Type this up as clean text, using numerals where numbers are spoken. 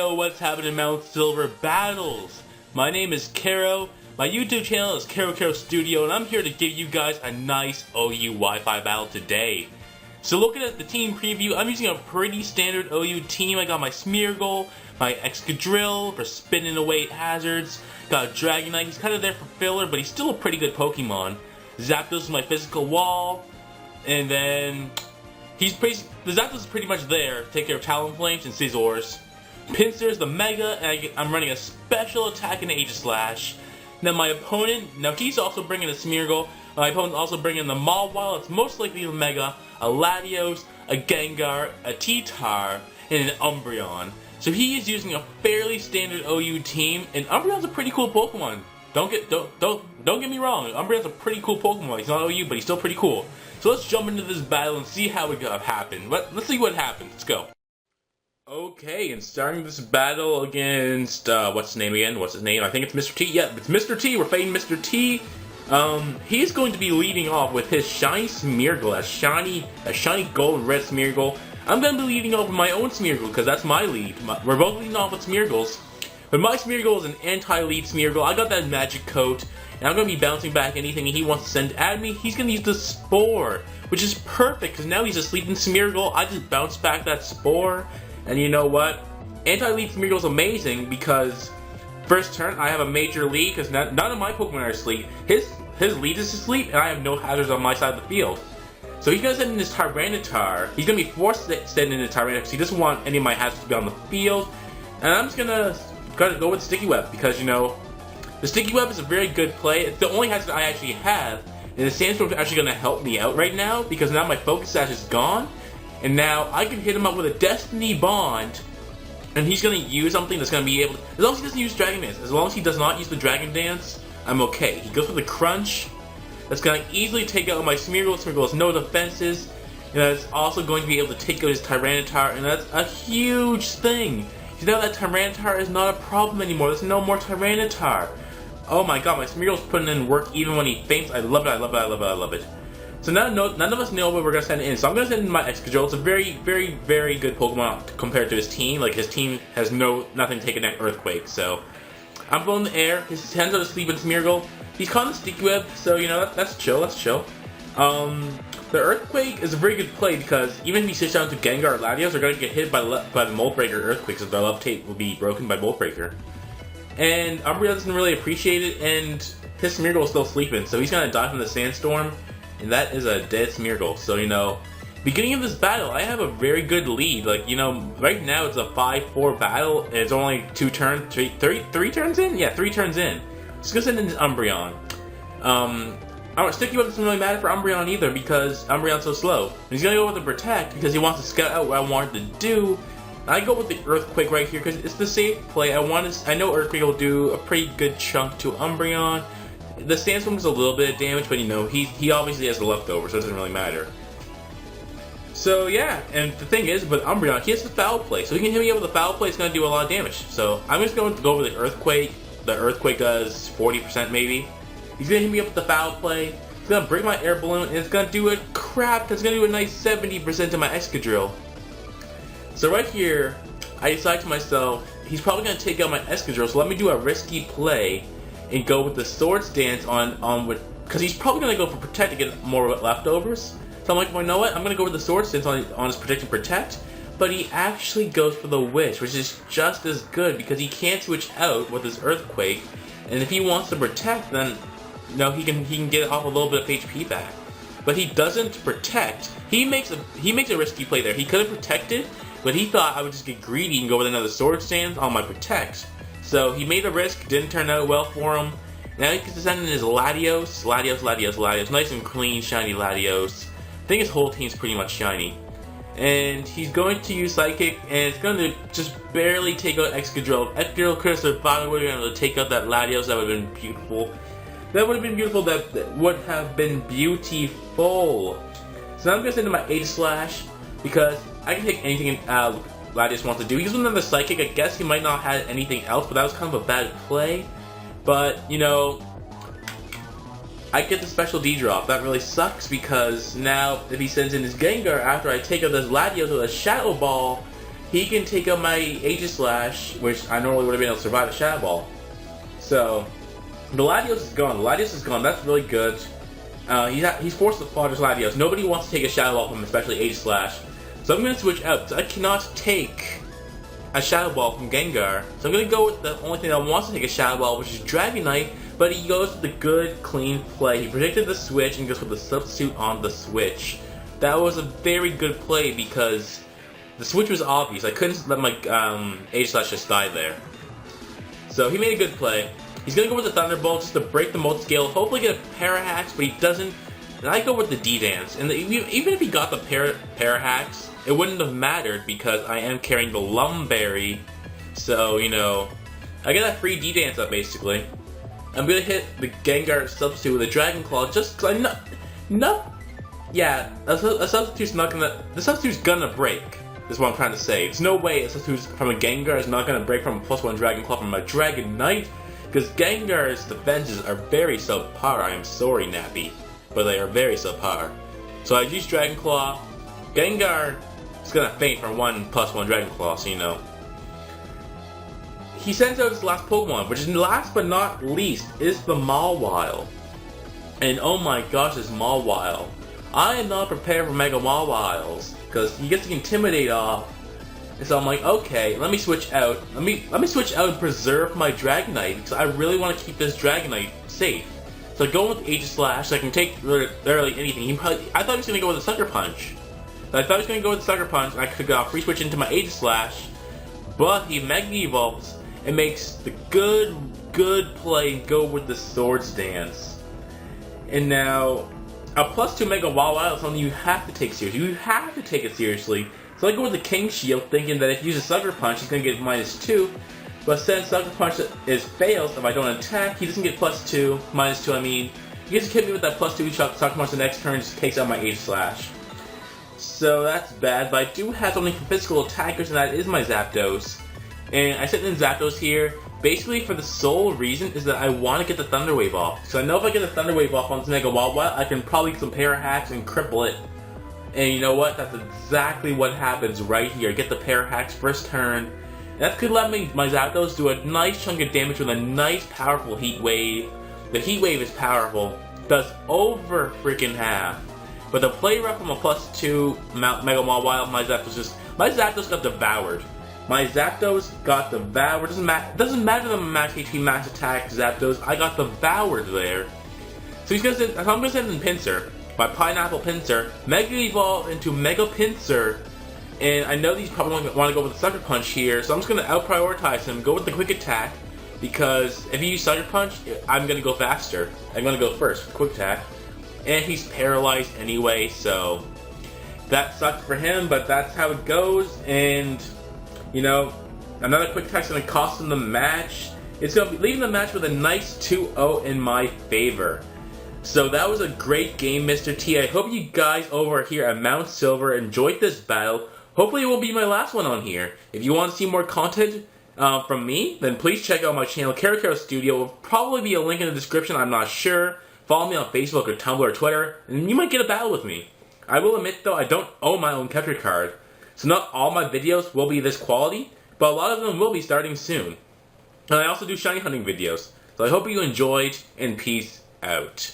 Yo, what's happening, mt.silverbattles? My name is Kero, my YouTube channel is Kerokerostudio, and I'm here to give you guys a nice OU Wi-Fi battle today. So looking at the team preview, I'm using a pretty standard OU team. I got my Smeargle, my Excadrill for spinning away hazards, got a Dragonite, he's kind of there for filler, but he's still a pretty good Pokemon. Zapdos is my physical wall, and then the Zapdos is pretty much there to take care of Talonflames and Scizors. Pinsir is the Mega, and I'm running a special attack in Aegislash. Now my opponent, now he's also bringing a Smeargle. My opponent's also bringing the Mawile. It's most likely a Mega, a Latios, a Gengar, a T-Tar, and an Umbreon. So he is using a fairly standard OU team, and Umbreon's a pretty cool Pokemon. Don't get me wrong. Umbreon's a pretty cool Pokemon. He's not OU, but he's still pretty cool. So let's jump into this battle and see how it happened. Let's see what happens. Let's go. Okay, and starting this battle against, what's his name again? What's his name? I think it's Mr. T. Yeah, it's Mr. T. We're fighting Mr. T. He's going to be leading off with his shiny Smeargle, a shiny gold and red Smeargle. I'm going to be leading off with my own Smeargle, because that's my lead. We're both leading off with Smeargles. But my Smeargle is an anti-lead Smeargle. I got that magic coat, and I'm going to be bouncing back anything he wants to send at me. He's going to use the Spore, which is perfect, because now he's asleep in Smeargle. I just bounce back that Spore. And you know what? Anti-lead Smeargle is amazing because first turn I have a major lead because none of my Pokemon are asleep. His lead is asleep and I have no hazards on my side of the field. So he's gonna send in his Tyranitar. He's gonna be forced to send in the Tyranitar because he doesn't want any of my hazards to be on the field. And I'm just gonna go with Sticky Web because, you know, the Sticky Web is a very good play. It's the only hazard I actually have, and the Sandstorm is actually gonna help me out right now because now my Focus Sash is gone. And now I can hit him up with a Destiny Bond, and he's going to use something that's going to be able to, as long as he doesn't use Dragon Dance, as long as he does not use the Dragon Dance, I'm okay. He goes for the Crunch, that's going to easily take out my Smeargle. Smeargle has no defenses, and that's also going to be able to take out his Tyranitar, and that's a huge thing. You know that Tyranitar is not a problem anymore. There's no more Tyranitar. Oh my god, my Smeargle's putting in work even when he faints. I love it, I love it, I love it, I love it. So now none of us know what we're going to send in, so I'm going to send in my Excadrill. It's a very, very, very good Pokemon compared to his team. Like, his team has nothing taking that Earthquake, so I'm blowing the air. His hands are asleep in Smeargle. He's caught in Sticky Web, so, you know, that's chill, that's chill. The Earthquake is a very good play because even if he switches down to Gengar or Latios, they're going to get hit by the Mold Breaker Earthquake, so their Love Tape will be broken by Mold Breaker. And Umbreon doesn't really appreciate it, and his Smeargle is still sleeping, so he's going to die from the Sandstorm. And that is a dead Smeargle. So, you know, beginning of this battle, I have a very good lead. Like, you know, right now it's a 5-4 battle, and it's only 3 turns in? Yeah, 3 turns in. Just gonna send in this Umbreon. Sticky Web doesn't really matter for Umbreon either, because Umbreon's so slow. And he's gonna go with the Protect, because he wants to scout out what I wanted to do. I go with the Earthquake right here, because it's the safe play. I know Earthquake will do a pretty good chunk to Umbreon. The Sandstorm is a little bit of damage, but you know, he obviously has the leftover, so it doesn't really matter. So yeah, and the thing is, with Umbreon, he has the Foul Play, so he can hit me up with the Foul Play, it's going to do a lot of damage. So I'm just going to go over the Earthquake. The Earthquake does 40% maybe. He's going to hit me up with the Foul Play, it's going to break my Air Balloon, and it's going to do a crap, it's going to do a nice 70% to my Excadrill. So right here, I decide to myself, he's probably going to take out my Excadrill, so let me do a risky play and go with the Swords Dance because he's probably going to go for Protect to get more leftovers. So I'm like, well, you know what? I'm going to go with the Swords Dance on his Protect and Protect. But he actually goes for the Wish, which is just as good because he can't switch out with his Earthquake. And if he wants to Protect, then no, he can get off a little bit of HP back. But he doesn't Protect. He makes a risky play there. He could have protected, but he thought I would just get greedy and go with another Swords Dance on my Protect. So he made a risk, didn't turn out well for him. Now he can send in his Latios. Nice and clean, shiny Latios. I think his whole team's pretty much shiny. And he's going to use Psychic, and it's going to just barely take out Excadrill. If Excadrill could have survived, would have been able to take out that Latios, that would have been beautiful. That would have been beautiful, that would have been beautiful. So now I'm going to send in my Aegislash, because I can take anything Latios wants to do. He's another Psychic. I guess he might not have had anything else, but that was kind of a bad play. But, you know, I get the special D drop. That really sucks because now if he sends in his Gengar after I take out this Latios with a Shadow Ball, he can take out my Aegis Slash, which I normally would have been able to survive a Shadow Ball. So, the Latios is gone. The Latios is gone. That's really good. He's forced to fall just Latios. Nobody wants to take a Shadow Ball from him, especially Aegis Slash. So I'm going to switch out. I cannot take a Shadow Ball from Gengar. So I'm going to go with the only thing that wants to take a Shadow Ball, which is Dragonite. But he goes with the good, clean play. He predicted the switch and goes with the substitute on the switch. That was a very good play because the switch was obvious. I couldn't let my Aegis Slash just die there. So he made a good play. He's going to go with the Thunderbolt just to break the multi-scale, hopefully get a Parahax, but he doesn't. And I go with the D-Dance. And even if he got the Parahax, it wouldn't have mattered because I am carrying the Lumberry. So, you know, I get a free D-Dance up basically. I'm going to hit the Gengar substitute with a Dragon Claw just because the substitute's gonna break. Is what I'm trying to say. There's no way a substitute from a Gengar is not gonna break from a +1 Dragon Claw from a Dragonite, because Gengar's defenses are very subpar. I am sorry, Nappy, but they are very subpar. So I use Dragon Claw. Gengar is gonna faint from one +1 Dragon Claw, so you know. He sends out his last Pokemon, which is last but not least is the Mawile. And oh my gosh, this Mawile. I am not prepared for Mega Mawiles because he gets the Intimidate off. And so I'm like, okay, let me switch out. Let me switch out and preserve my Dragonite because I really want to keep this Dragonite safe. So I go with Aegis Slash, so I can take literally anything. I thought he was gonna go with a Sucker Punch. I thought he was gonna go with a Sucker Punch, and I could free switch into my Aegis Slash. But he Mega Evolves and makes the good play and go with the Swords Dance. And now, a +2 Mega Mawile is something you have to take seriously. You have to take it seriously. So I go with the King Shield, thinking that if you use a Sucker Punch, he's going to get -2. But since Sucker Punch fails, if I don't attack, he doesn't get +2, -2 I mean. He gets to hit me with that +2 Sucker Punch the next turn, just takes out my Aegis Slash. So that's bad, but I do have something for physical attackers, and that is my Zapdos. And I sent in Zapdos here, basically for the sole reason is that I want to get the Thunder Wave off. So I know if I get the Thunder Wave off on this Mega Mawile, I can probably get some Parahax and cripple it. And you know what? That's exactly what happens right here. Get the Parahax first turn. And that could let my Zapdos do a nice chunk of damage with a nice powerful Heat Wave. The Heat Wave is powerful. Does over freaking half. But the play rough from a +2 Mega Mawile, my Zapdos got devoured. My Zapdos got devoured. Doesn't matter the max HP, max attack Zapdos. I got devoured there. So I'm gonna send in Pinsir. My Pineapple Pinsir, Mega Evolve into Mega Pinsir, and I know these probably want to go with the Sucker Punch here, so I'm just gonna out-prioritize him. Go with the Quick Attack because if you use Sucker Punch, I'm gonna go faster. I'm gonna go first with Quick Attack, and he's paralyzed anyway, so that sucks for him. But that's how it goes, and. You know, another Quick Attack's going to cost him the match. It's going to be leaving the match with a nice 2-0 in my favor. So that was a great game, Mr. T. I hope you guys over here at Mount Silver enjoyed this battle. Hopefully it will be my last one on here. If you want to see more content from me, then please check out my channel, Kerokerostudio. There will probably be a link in the description, I'm not sure. Follow me on Facebook or Tumblr or Twitter, and you might get a battle with me. I will admit, though, I don't own my own capture card. So not all my videos will be this quality, but a lot of them will be starting soon. And I also do shiny hunting videos. So I hope you enjoyed, and peace out.